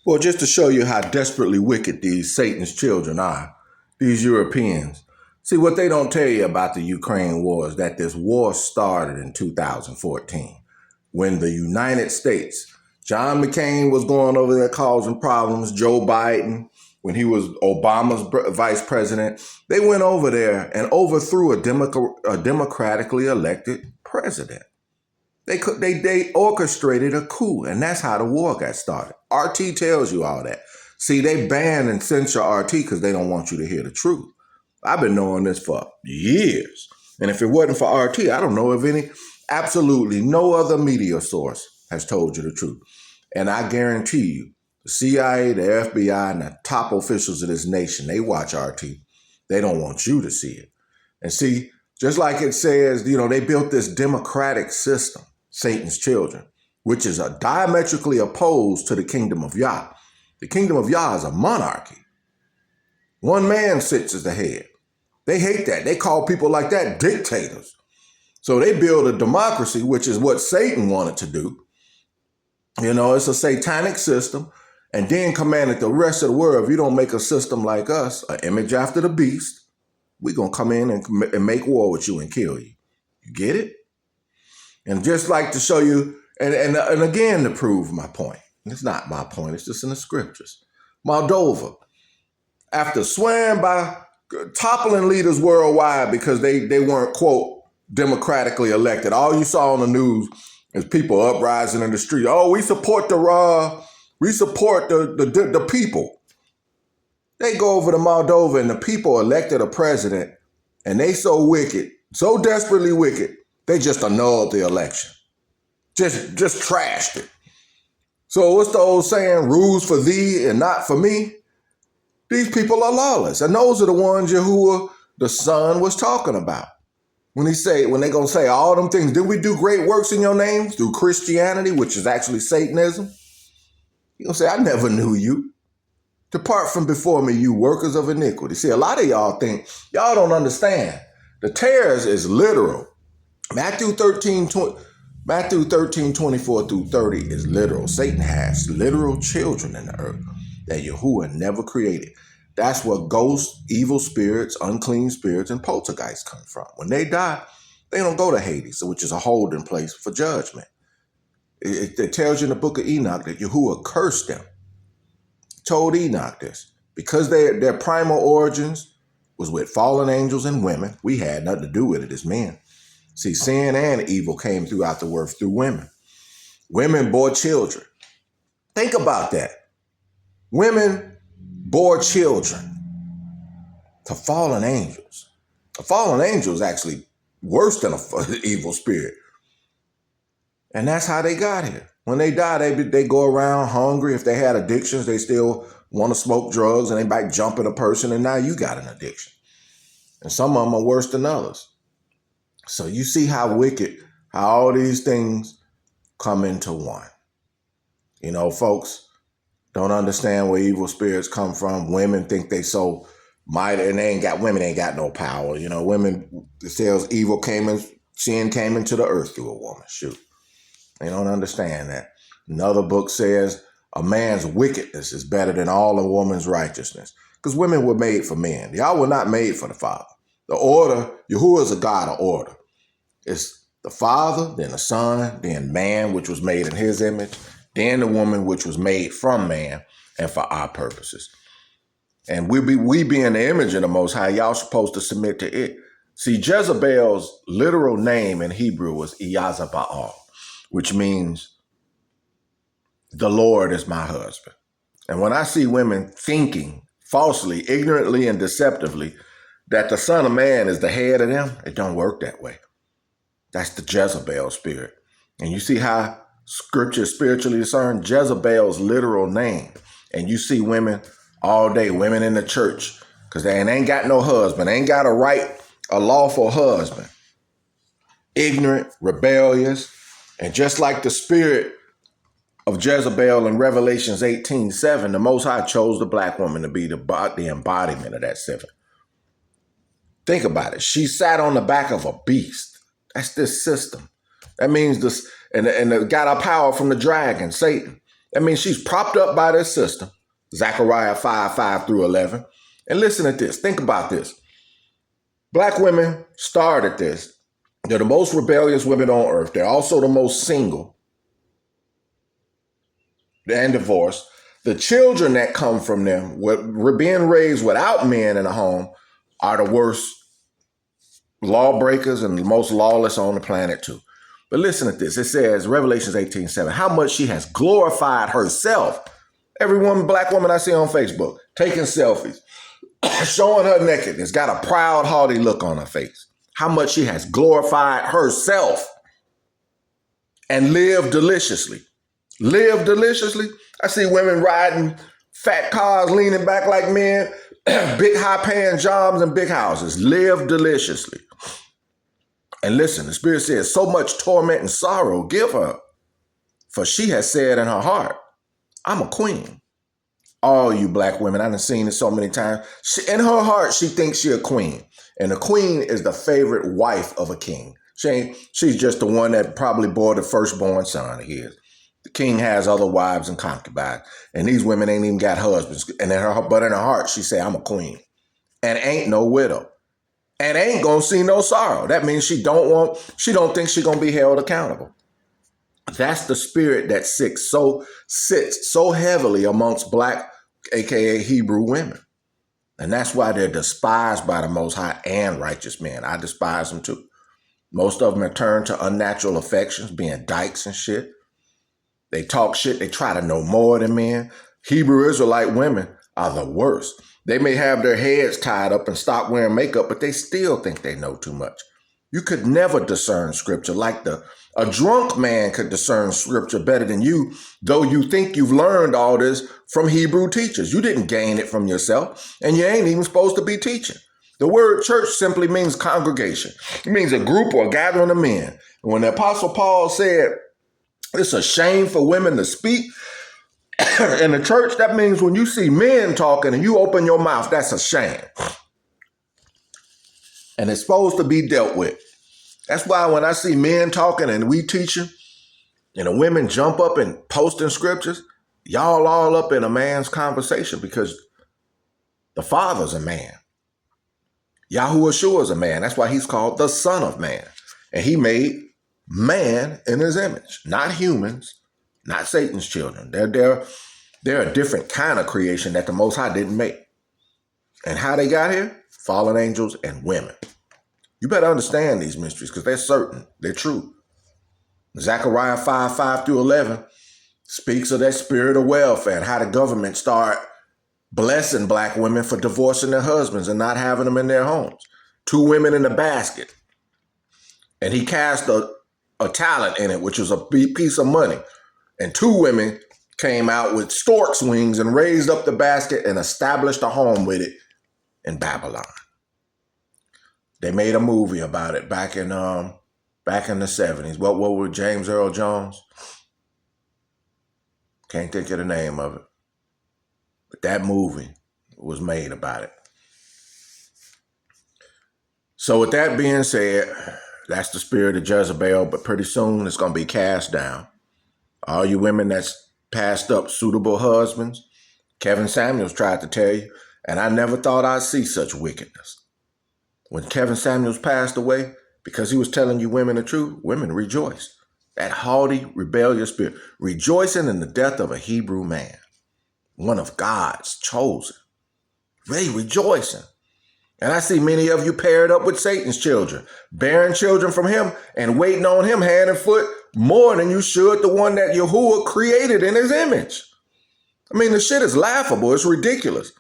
Well, just to show you how desperately wicked these Satan's children are, these Europeans. See, what they don't tell you about the Ukraine war is that this war started in 2014 when the United States, John McCain was going over there causing problems, Joe Biden, when he was Obama's vice president, they went over there and overthrew a democratically elected president. They orchestrated a coup, and that's how the war got started. RT tells you all that. See, they ban and censor RT because they don't want you to hear the truth. I've been knowing this for years. And if it wasn't for RT, I don't know if absolutely no other media source has told you the truth. And I guarantee you, the CIA, the FBI, and the top officials of this nation, they watch RT. They don't want you to see it. And see, just like it says, they built this democratic system, Satan's children, which is diametrically opposed to the kingdom of Yah. The kingdom of Yah is a monarchy. One man sits as the head. They hate that. They call people like that dictators. So they build a democracy, which is what Satan wanted to do. It's a satanic system. And then commanded the rest of the world, if you don't make a system like us, an image after the beast, we're going to come in and make war with you and kill you. You get it? And just like to show you, and again to prove my point. It's not my point. It's just in the scriptures. Moldova, after swearing by toppling leaders worldwide because they weren't, quote, democratically elected. All you saw on the news is people uprising in the street. Oh, we support the people. They go over to Moldova and the people elected a president, and they so wicked, so desperately wicked, they just annulled the election. Just trashed it. So what's the old saying, rules for thee and not for me? These people are lawless. And those are the ones Yahuwah, the Son, was talking about. When they gonna say all them things, did we do great works in your name through Christianity, which is actually Satanism? He's gonna say, I never knew you. Depart from before me, you workers of iniquity. See, a lot of y'all think, y'all don't understand. The tares is literal. Matthew 13, 24 through 30 is literal. Satan has literal children in the earth that Yahuwah never created. That's where ghosts, evil spirits, unclean spirits, and poltergeists come from. When they die, they don't go to Hades, which is a holding place for judgment. It tells you in the book of Enoch that Yahuwah cursed them. Told Enoch this. Because their primal origins was with fallen angels and women, we had nothing to do with it as men. See, sin and evil came throughout the earth through women. Women bore children. Think about that. Women bore children to fallen angels. A fallen angel is actually worse than an evil spirit. And that's how they got here. When they die, they go around hungry. If they had addictions, they still want to smoke drugs and they might jump at a person, and now you got an addiction. And some of them are worse than others. So you see how wicked, how all these things come into one. Folks don't understand where evil spirits come from. Women think they so mighty, and women ain't got no power. Women, it says sin came into the earth through a woman. Shoot. They don't understand that. Another book says a man's wickedness is better than all a woman's righteousness. Because women were made for men. Y'all were not made for the Father. The order, Yahuwah is a God of order. It's the Father, then the Son, then man, which was made in his image, then the woman, which was made from man and for our purposes. And we be in the image of the Most High, y'all supposed to submit to it. See, Jezebel's literal name in Hebrew was Iyazaba'al, which means the Lord is my husband. And when I see women thinking falsely, ignorantly, and deceptively that the Son of Man is the head of them, it don't work that way. That's the Jezebel spirit. And you see how Scripture is spiritually discerned? Jezebel's literal name. And you see women all day, women in the church, because they ain't got no husband, ain't got a lawful husband. Ignorant, rebellious, and just like the spirit of Jezebel in Revelations 18:7, the Most High chose the black woman to be the embodiment of that 7. Think about it. She sat on the back of a beast. That's this system. That means this, and got our power from the dragon, Satan. That means she's propped up by this system, Zechariah 5:5-11. And listen to this. Think about this. Black women started this. They're the most rebellious women on earth. They're also the most single and divorced. The children that come from them, were being raised without men in the home, are the worst lawbreakers and the most lawless on the planet too. But listen to this. It says, Revelations 18:7, how much she has glorified herself. Every woman, black woman I see on Facebook, taking selfies, showing her nakedness, got a proud, haughty look on her face. How much she has glorified herself and lived deliciously. Live deliciously. I see women riding fat cars, leaning back like men, big high-paying jobs and big houses. Live deliciously. And listen, the Spirit says, so much torment and sorrow give her, for she has said in her heart, I'm a queen. All you black women, I've seen it so many times. In her heart, she thinks she's a queen. And a queen is the favorite wife of a king. She's just the one that probably bore the firstborn son of his. The king has other wives and concubines. And these women ain't even got husbands. But in her heart, she say, I'm a queen. And ain't no widow. And ain't gonna see no sorrow. That means she don't think she's gonna be held accountable. That's the spirit that sits so heavily amongst black, aka Hebrew women. And that's why they're despised by the Most High and righteous men. I despise them too. Most of them are turned to unnatural affections, being dykes and shit. They talk shit. They try to know more than men. Hebrew Israelite women are the worst. They may have their heads tied up and stop wearing makeup, but they still think they know too much. You could never discern scripture like a drunk man could discern scripture better than you, though you think you've learned all this from Hebrew teachers. You didn't gain it from yourself, and you ain't even supposed to be teaching. The word church simply means congregation. It means a group or a gathering of men. And when the Apostle Paul said, it's a shame for women to speak in the church, that means when you see men talking and you open your mouth, that's a shame. And it's supposed to be dealt with. That's why when I see men talking and we teaching, and the women jump up and posting scriptures, y'all all up in a man's conversation because the Father's a man. Yahushua is a man. That's why he's called the Son of Man. And he made man in his image, not humans, not Satan's children. They're a different kind of creation that the Most High didn't make. And how they got here? Fallen angels and women. You better understand these mysteries because they're certain. They're true. Zechariah 5:5-11 speaks of that spirit of welfare and how the government start blessing black women for divorcing their husbands and not having them in their homes. 2 women in a basket. And he cast a talent in it, which was a piece of money. And 2 women came out with stork's wings and raised up the basket and established a home with it in Babylon. They made a movie about it back in the 70s. What were James Earl Jones? Can't think of the name of it. But that movie was made about it. So with that being said, that's the spirit of Jezebel, but pretty soon it's going to be cast down. All you women that's passed up suitable husbands, Kevin Samuels tried to tell you, and I never thought I'd see such wickedness. When Kevin Samuels passed away, because he was telling you women the truth, women rejoiced. That haughty, rebellious spirit, rejoicing in the death of a Hebrew man, one of God's chosen. They rejoicing. And I see many of you paired up with Satan's children, bearing children from him and waiting on him hand and foot more than you should the one that Yahuwah created in his image. I mean, the shit is laughable. It's ridiculous.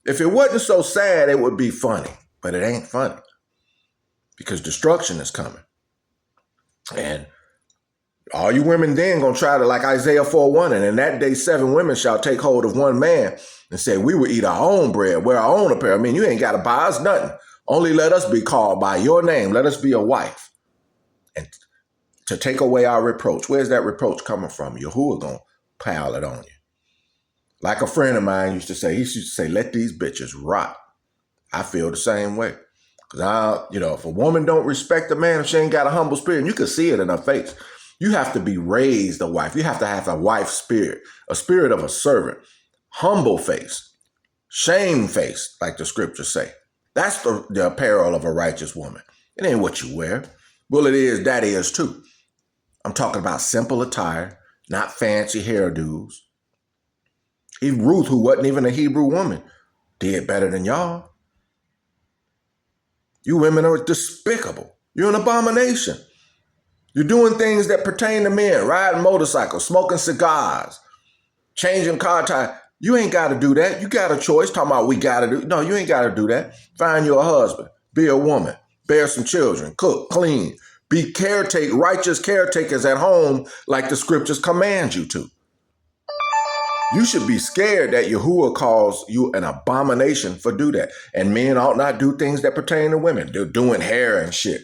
If it wasn't so sad, it would be funny. But it ain't funny because destruction is coming. And all you women then going to try to, like Isaiah 4:1, and in that day 7 women shall take hold of one man and say, we will eat our own bread, wear our own apparel. I mean, you ain't got to buy us nothing. Only let us be called by your name. Let us be a wife. And to take away our reproach. Where's that reproach coming from? Yahuwah going to pile it on you. Like a friend of mine used to say, he used to say, let these bitches rot. I feel the same way. Because if a woman don't respect a man, if she ain't got a humble spirit, and you can see it in her face. You have to be raised a wife. You have to have a wife spirit, a spirit of a servant, humble face, shame face, like the scriptures say. That's the apparel of a righteous woman. It ain't what you wear. Well, it is, that is too. I'm talking about simple attire, not fancy hairdos. Even Ruth, who wasn't even a Hebrew woman, did better than y'all. You women are despicable. You're an abomination. You're doing things that pertain to men, riding motorcycles, smoking cigars, changing car tires. You ain't got to do that. You got a choice. Talking about we got to do. No, you ain't got to do that. Find you a husband. Be a woman. Bear some children. Cook, clean. Be righteous caretakers at home like the scriptures command you to. You should be scared that Yahuwah calls you an abomination for do that. And men ought not do things that pertain to women. They're doing hair and shit.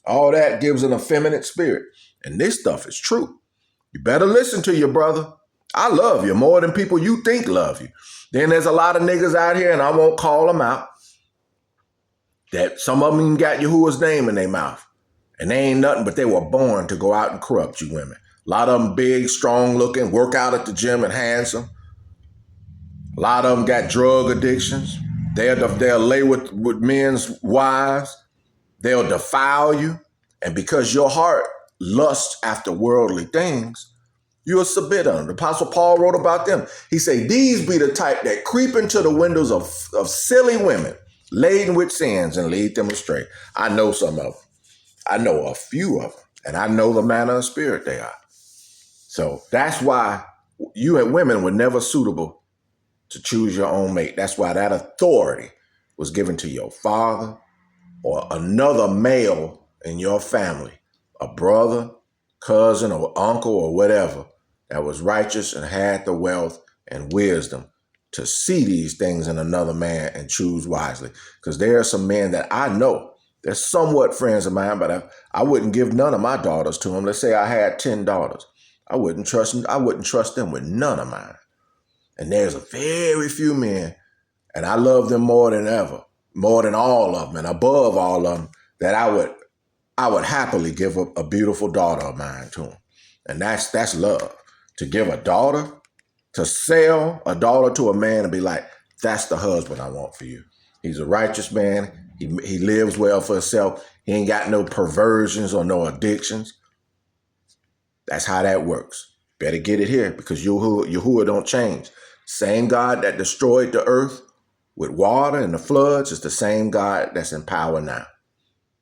All that gives an effeminate spirit. And this stuff is true. You better listen to your brother. I love you more than people you think love you. Then there's a lot of niggas out here, and I won't call them out, that some of them even got Yahuwah's name in their mouth. And they ain't nothing but they were born to go out and corrupt you women. A lot of them big, strong looking, work out at the gym and handsome. A lot of them got drug addictions. They'll lay with men's wives. They'll defile you. And because your heart lusts after worldly things, you'll submit unto them. The Apostle Paul wrote about them. He said, these be the type that creep into the windows of silly women, laden with sins, and lead them astray. I know some of them. I know a few of them. And I know the manner of spirit they are. So that's why you and women were never suitable to choose your own mate. That's why that authority was given to your father or another male in your family, a brother, cousin, or uncle, or whatever, that was righteous and had the wealth and wisdom to see these things in another man and choose wisely. Because there are some men that I know, they're somewhat friends of mine, but I wouldn't give none of my daughters to them. Let's say I had 10 daughters. I wouldn't trust them with none of mine. And there's a very few men, and I love them more than ever, more than all of them, and above all of them, that I would happily give a beautiful daughter of mine to them. And that's love. To give a daughter, to sell a daughter to a man and be like, that's the husband I want for you. He's a righteous man. He lives well for himself. He ain't got no perversions or no addictions. That's how that works. Better get it here, because Yahuwah don't change. Same God that destroyed the earth with water and the floods is the same God that's in power now.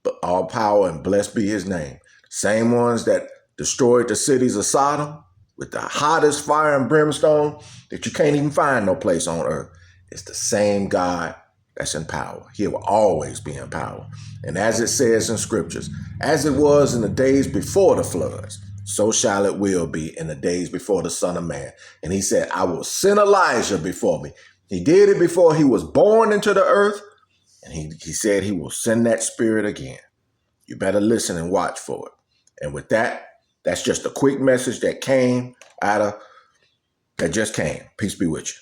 But all power and blessed be his name. Same ones that destroyed the cities of Sodom with the hottest fire and brimstone that you can't even find no place on earth. It's the same God that's in power. He will always be in power. And as it says in scriptures, as it was in the days before the floods, so shall it will be in the days before the Son of Man. And he said, I will send Elijah before me. He did it before he was born into the earth. And he said he will send that spirit again. You better listen and watch for it. And with that, that's just a quick message that just came. Peace be with you.